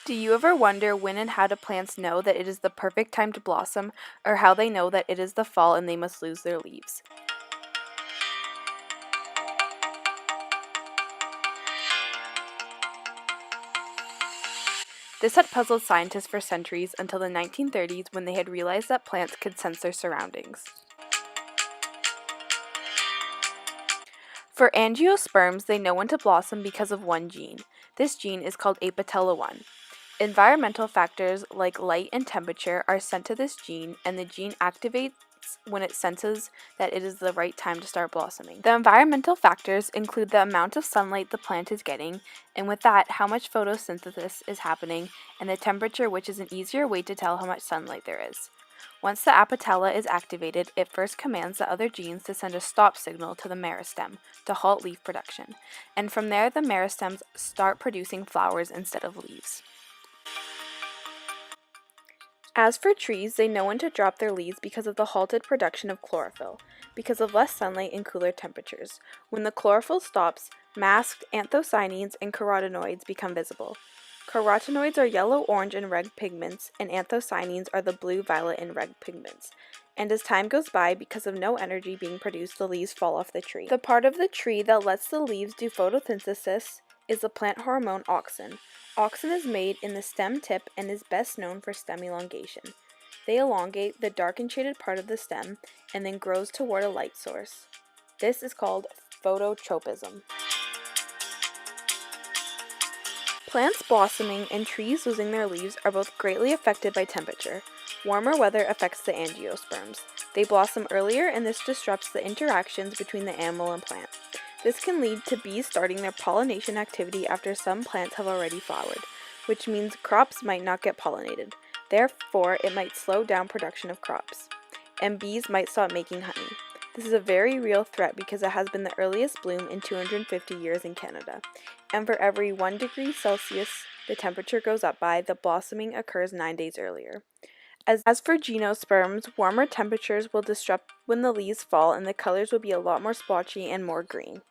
Do you ever wonder when and how do plants know that it is the perfect time to blossom, or how they know that it is the fall and they must lose their leaves? This had puzzled scientists for centuries until the 1930s when they had realized that plants could sense their surroundings. For angiosperms, they know when to blossom because of one gene. This gene is called Apatella 1. Environmental factors like light and temperature are sent to this gene, and the gene activates when it senses that it is the right time to start blossoming. The environmental factors include the amount of sunlight the plant is getting, and with that, how much photosynthesis is happening, and the temperature, which is an easier way to tell how much sunlight there is. Once the apatella is activated, it first commands the other genes to send a stop signal to the meristem to halt leaf production, and from there the meristems start producing flowers instead of leaves. As for trees, they know when to drop their leaves because of the halted production of chlorophyll, because of less sunlight and cooler temperatures. When the chlorophyll stops, masked anthocyanins and carotenoids become visible. Carotenoids are yellow, orange, and red pigments, and anthocyanins are the blue, violet, and red pigments. And as time goes by, because of no energy being produced, the leaves fall off the tree. The part of the tree that lets the leaves do photosynthesis is the plant hormone auxin. Auxin is made in the stem tip and is best known for stem elongation. They elongate the dark and shaded part of the stem and then grows toward a light source. This is called phototropism. Plants blossoming and trees losing their leaves are both greatly affected by temperature. Warmer weather affects the angiosperms. They blossom earlier, and this disrupts the interactions between the animal and plant. This can lead to bees starting their pollination activity after some plants have already flowered, which means crops might not get pollinated. Therefore, it might slow down production of crops, and bees might stop making honey. This is a very real threat because it has been the earliest bloom in 250 years in Canada, and for every 1 degree Celsius the temperature goes up by, the blossoming occurs 9 days earlier. As for gymnosperms, warmer temperatures will disrupt when the leaves fall and the colors will be a lot more splotchy and more green.